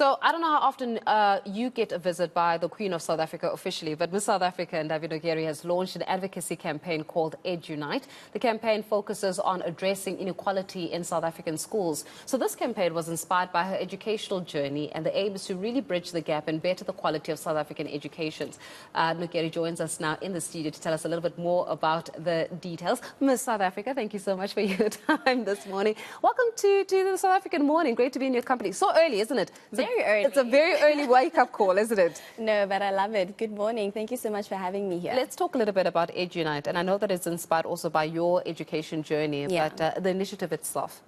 So I don't know how often you get a visit by the Queen of South Africa officially, but Miss South Africa Ndavi Nokeri has launched an advocacy campaign called EduNite. The campaign focuses on addressing inequality in South African schools. So this campaign was inspired by her educational journey, and the aim is to really bridge the gap and better the quality of South African education. Nokeri joins us now in the studio to tell us a little bit more about the details. Miss South Africa, thank you so much for your time this morning. Welcome to the South African morning. Great to be in your company. So early, isn't it? Very early. It's a very early wake-up call, isn't it? No, but I love it. Good morning. Thank you so much for having me here. Let's talk a little bit about EduNite, and I know that it's inspired also by your education journey, but the initiative itself.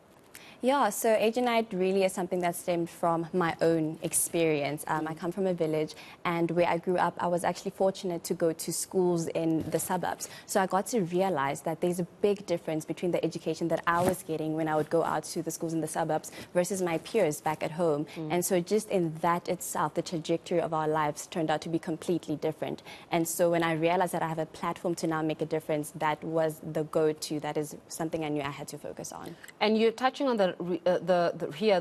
Yeah, so EduNite really is something that stemmed from my own experience. I come from a village, and where I grew up, I was actually fortunate to go to schools in the suburbs. So I got to realize that there's a big difference between the education that I was getting when I would go out to the schools in the suburbs versus my peers back at home. And so just in that itself, the trajectory of our lives turned out to be completely different. And so when I realized that I have a platform to now make a difference, that was the go-to. That is something I knew I had to focus on. And you're touching on the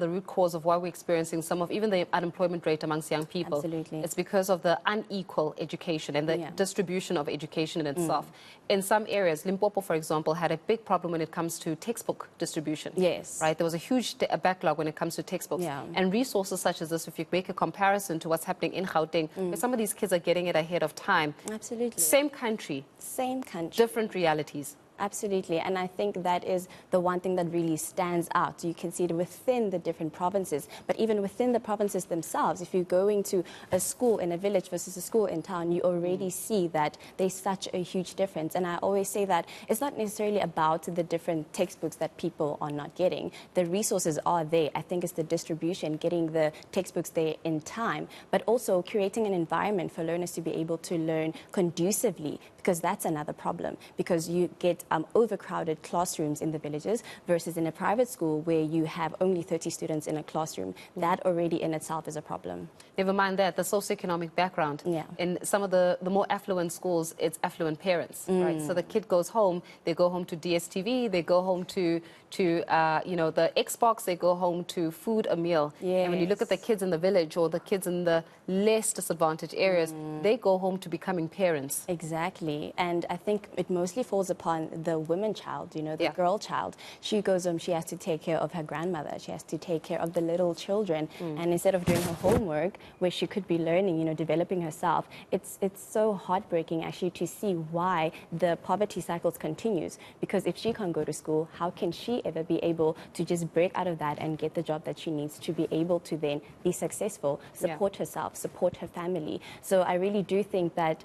root cause of why we're experiencing some of even the unemployment rate amongst young people. Absolutely. It's because of the unequal education and the distribution of education in itself. In some areas, Limpopo, for example, had a big problem when it comes to textbook distribution. Yes. Right? There was a huge backlog when it comes to textbooks. And resources such as this, if you make a comparison to what's happening in Gauteng, where some of these kids are getting it ahead of time. Absolutely. Same country. Same country. Different realities. Absolutely, and I think that is the one thing that really stands out. You can see it within the different provinces, but even within the provinces themselves, if you're going to a school in a village versus a school in town, you already see that there's such a huge difference. And I always say that it's not necessarily about the different textbooks that people are not getting. The resources are there. I think it's the distribution, getting the textbooks there in time, but also creating an environment for learners to be able to learn conducively, because that's another problem, because you get overcrowded classrooms in the villages versus in a private school where you have only 30 students in a classroom. That already in itself is a problem. Never mind that, the socioeconomic background. In some of the more affluent schools, it's affluent parents, right? So the kid goes home, they go home to DSTV, they go home to the Xbox, they go home to food, a meal. And when you look at the kids in the village or the kids in the less disadvantaged areas, they go home to becoming parents. Exactly. And I think it mostly falls upon the woman child, the girl child. She goes home, she has to take care of her grandmother, she has to take care of the little children, and instead of doing her homework where she could be learning, developing herself, it's so heartbreaking actually to see why the poverty cycles continues, because if she can't go to school, how can she ever be able to just break out of that and get the job that she needs to be able to then be successful, support herself, support her family? So I really do think that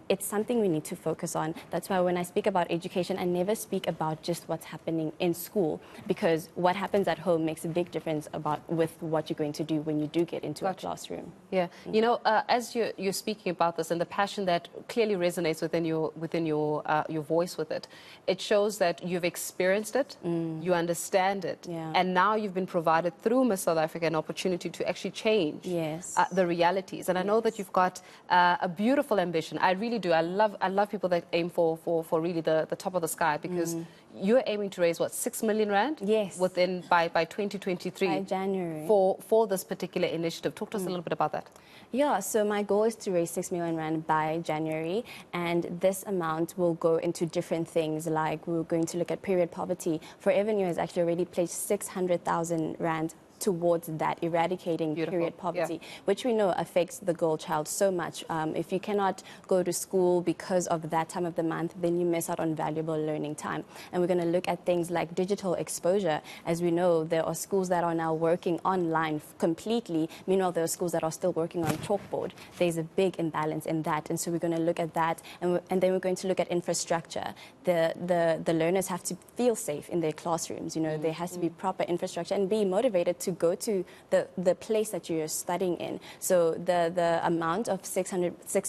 it's something we need to focus on. That's why when I speak about education, I never speak about just what's happening in school, because what happens at home makes a big difference with what you're going to do when you do get into a classroom. As you're speaking about this and the passion that clearly resonates within your voice with it, it shows that you've experienced it, you understand it, and now you've been provided through Miss South Africa an opportunity to actually change the realities. And I know that you've got a beautiful ambition. I really do. I love people that aim for really the top of the sky, because you're aiming to raise, what, 6 million rand? Yes. By 2023. By January. For this particular initiative. Talk to us a little bit about that. Yeah, so my goal is to raise 6 million rand by January, and this amount will go into different things, like we're going to look at period poverty. Forever New has actually already pledged 600,000 rand towards that, eradicating period poverty, which we know affects the girl child so much. If you cannot go to school because of that time of the month, then you miss out on valuable learning time. And we're going to look at things like digital exposure. As we know, there are schools that are now working online completely. Meanwhile, there are schools that are still working on chalkboard. There's a big imbalance in that. And so we're going to look at that. And then we're going to look at infrastructure. The learners have to feel safe in their classrooms. There has to be proper infrastructure and be motivated to go to the place that you're studying in. So the amount of 6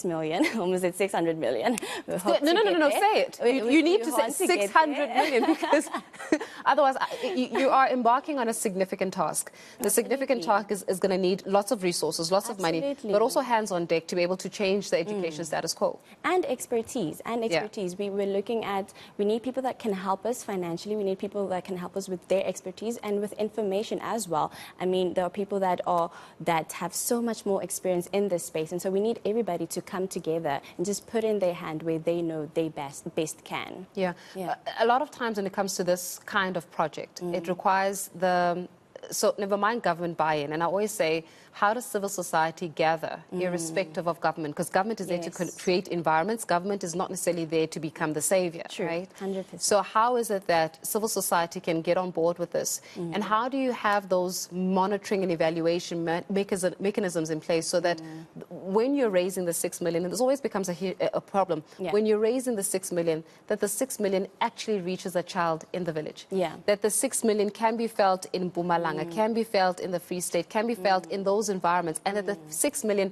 million, almost at 600 million. No, say it. You need to say 600 million, because otherwise you are embarking on a significant task. The significant task is going to need lots of resources, lots of money, but also hands on deck to be able to change the education status quo. And expertise. We're looking at, we need people that can help us financially, we need people that can help us with their expertise and with information as well. well. I mean, there are people that have so much more experience in this space, and so we need everybody to come together and just put in their hand where they know they best can. Yeah. A lot of times when it comes to this kind of project, it requires so never mind government buy-in. And I always say, how does civil society gather, irrespective of government? Because government is there to create environments. Government is not necessarily there to become the savior, True. right? 100%. So how is it that civil society can get on board with this? And how do you have those monitoring and evaluation mechanisms in place so that when you're raising the 6 million, and this always becomes a problem, when you're raising the 6 million, that the 6 million actually reaches a child in the village. That the 6 million can be felt in Mpumalanga, can be felt in the Free State, can be felt in those environments, and that the 6 million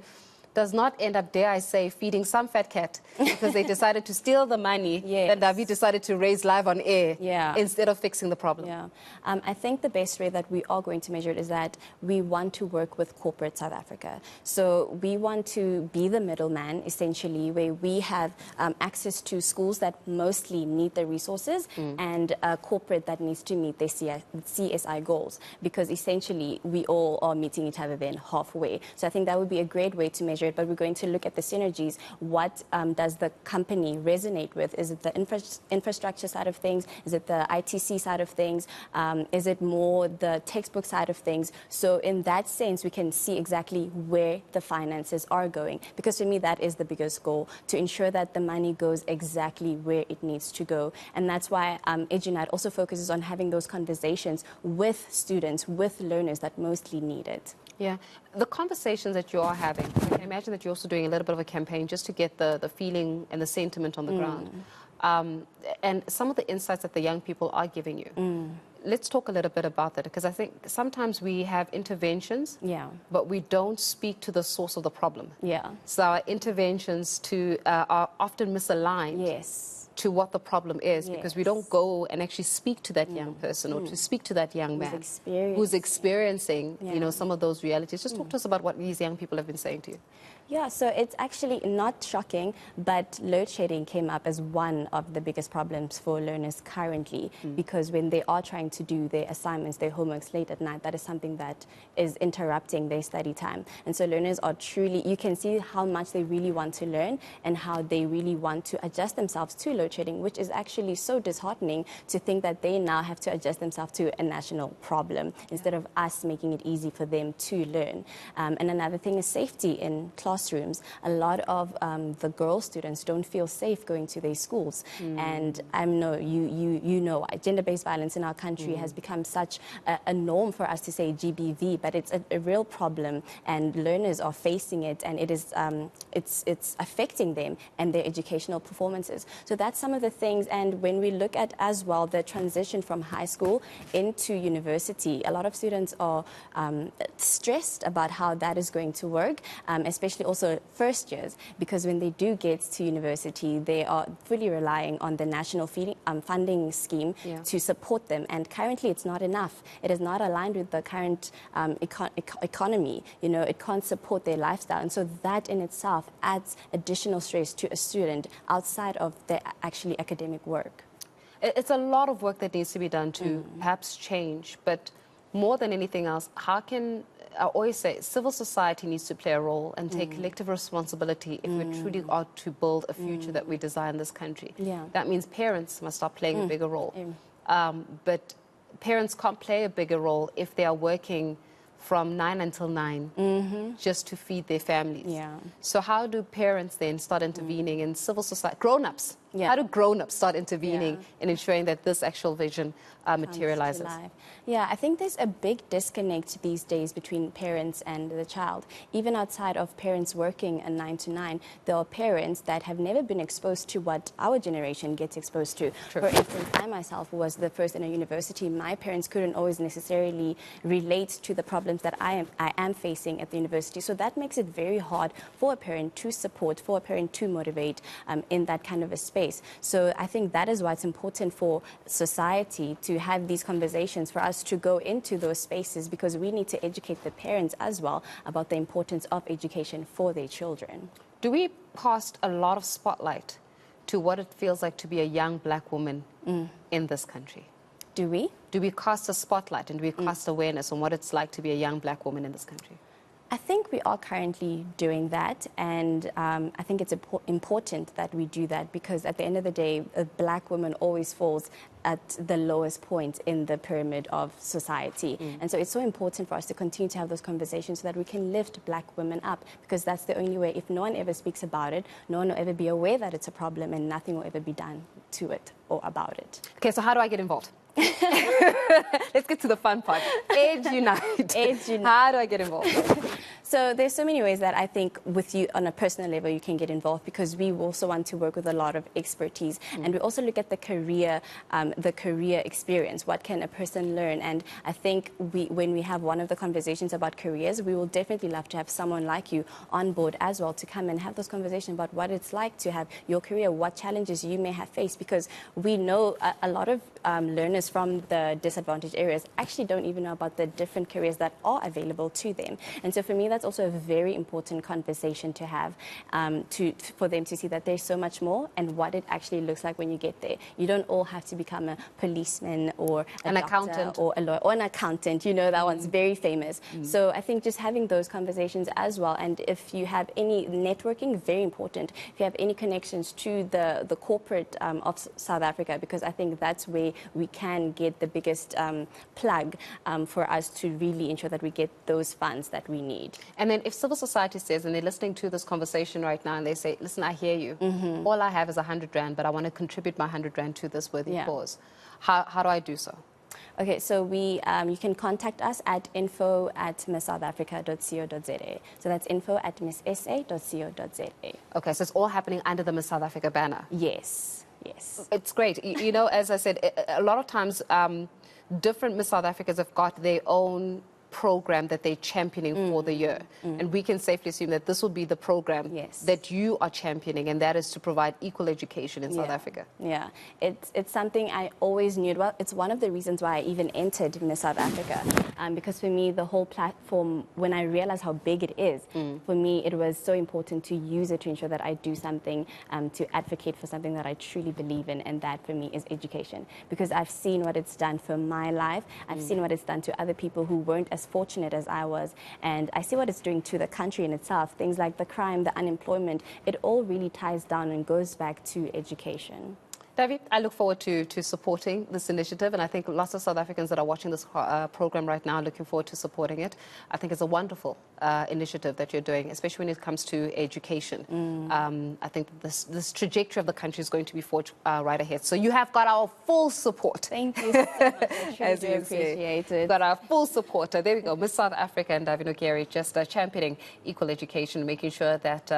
does not end up, dare I say, feeding some fat cat because they decided to steal the money that Ndavi decided to raise live on air instead of fixing the problem. I think the best way that we are going to measure it is that we want to work with corporate South Africa. So we want to be the middleman, essentially, where we have access to schools that mostly need the resources and a corporate that needs to meet their CSI goals, because essentially we all are meeting each other then halfway. So I think that would be a great way to measure it, but we're going to look at the synergies. What does the company resonate with? Is it the infrastructure side of things? Is it the ITC side of things? Is it more the textbook side of things? So in that sense, we can see exactly where the finances are going, because to me, that is the biggest goal, to ensure that the money goes exactly where it needs to go. And that's why EduNite also focuses on having those conversations with students, with learners that mostly need it. Yeah, the conversations that you are having, I can imagine that you're also doing a little bit of a campaign just to get the feeling and the sentiment on the ground. And some of the insights that the young people are giving you. Let's talk a little bit about that, because I think sometimes we have interventions, but we don't speak to the source of the problem. So our interventions are often misaligned to what the problem is, because we don't go and actually speak to that young person or to speak to that young man who's experiencing some of those realities. Just talk to us about what these young people have been saying to you. Yeah, so it's actually not shocking, but load shedding came up as one of the biggest problems for learners currently, because when they are trying to do their assignments, their homeworks late at night, that is something that is interrupting their study time. And so learners are truly, you can see how much they really want to learn and how they really want to adjust themselves to load shedding, which is actually so disheartening to think that they now have to adjust themselves to a national problem instead of us making it easy for them to learn. And another thing is safety in classrooms. A lot of the girl students don't feel safe going to their schools. And I know you know gender-based violence in our country has become such a norm for us to say GBV, but it's a real problem, and learners are facing it, and it is it's affecting them and their educational performances. So that's some of the things. And when we look at as well the transition from high school into university, a lot of students are stressed about how that is going to work, especially also first years, because when they do get to university, they are fully relying on the national funding scheme to support them. And currently, it's not enough. It is not aligned with the current economy. You know, it can't support their lifestyle. And so that in itself adds additional stress to a student outside of their actually academic work. It's a lot of work that needs to be done to perhaps change, but more than anything else, how can, I always say, civil society needs to play a role and take collective responsibility if we truly are to build a future that we desire in this country. That means parents must start playing a bigger role. But parents can't play a bigger role if they are working from 9 until 9 just to feed their families. So how do parents then start intervening in civil society, grown-ups? How do grown-ups start intervening in ensuring that this actual vision materializes? Yeah, I think there's a big disconnect these days between parents and the child. Even outside of parents working a 9 to 9, there are parents that have never been exposed to what our generation gets exposed to. For instance, I myself was the first in a university. My parents couldn't always necessarily relate to the problems that I am facing at the university. So that makes it very hard for a parent to support, for a parent to motivate in that kind of a space. So I think that is why it's important for society to have these conversations, for us to go into those spaces, because we need to educate the parents as well about the importance of education for their children. Do we cast a lot of spotlight to what it feels like to be a young black woman in this country? Do we? Do we cast a spotlight and do we cast awareness on what it's like to be a young black woman in this country? I think we are currently doing that, and I think it's important that we do that, because at the end of the day, a black woman always falls at the lowest point in the pyramid of society. And so it's so important for us to continue to have those conversations so that we can lift black women up, because that's the only way. If no one ever speaks about it, no one will ever be aware that it's a problem, and nothing will ever be done to it or about it. Okay, so how do I get involved? Let's get to the fun part. Age Unite. Age Unite. How do I get involved? So there's so many ways that I think with you on a personal level you can get involved, because we also want to work with a lot of expertise, and we also look at the career experience. What can a person learn? And I think when we have one of the conversations about careers, we will definitely love to have someone like you on board as well to come and have those conversations about what it's like to have your career, what challenges you may have faced, because we know a lot of learners from the disadvantaged areas actually don't even know about the different careers that are available to them. And so for me, that's also a very important conversation to have, for them to see that there's so much more and what it actually looks like when you get there. You don't all have to become a policeman or an accountant or a lawyer or an accountant. You know, that one's very famous. So I think just having those conversations as well, and if you have any networking, very important. If you have any connections to the corporate of South Africa, because I think that's where we can get the biggest plug for us to really ensure that we get those funds that we need. And then if civil society says, and they're listening to this conversation right now, and they say, listen, I hear you. All I have is 100 Rand, but I want to contribute my 100 Rand to this worthy cause. How do I do so? Okay, so you can contact us at info@misssouthafrica.co.za. So that's info@missa.co.za. Okay, so it's all happening under the Miss South Africa banner. Yes, yes. It's great. You know, as I said, a lot of times different Miss South Africas have got their own program that they're championing for the year. And we can safely assume that this will be the program that you are championing, and that is to provide equal education in South Africa. Yeah, it's something I always knew. Well, it's one of the reasons why I even entered Miss South Africa, because for me, the whole platform, when I realized how big it is, for me, it was so important to use it to ensure that I do something, to advocate for something that I truly believe in, and that for me is education. Because I've seen what it's done for my life, I've seen what it's done to other people who weren't as fortunate as I was, and I see what it's doing to the country in itself. Things like the crime, the unemployment, it all really ties down and goes back to education. Ndavi, I look forward to supporting this initiative, and I think lots of South Africans that are watching this program right now are looking forward to supporting it. I think it's a wonderful initiative that you're doing, especially when it comes to education. I think this trajectory of the country is going to be forged right ahead. So you have got our full support. Thank you so much. I truly appreciate it. Got our full support. There we go. Miss South Africa Ndavi Nokeri just championing equal education, making sure that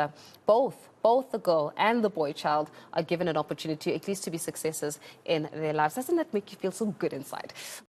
both the girl and the boy child are given an opportunity at least to be successes in their lives. Doesn't that make you feel so good inside?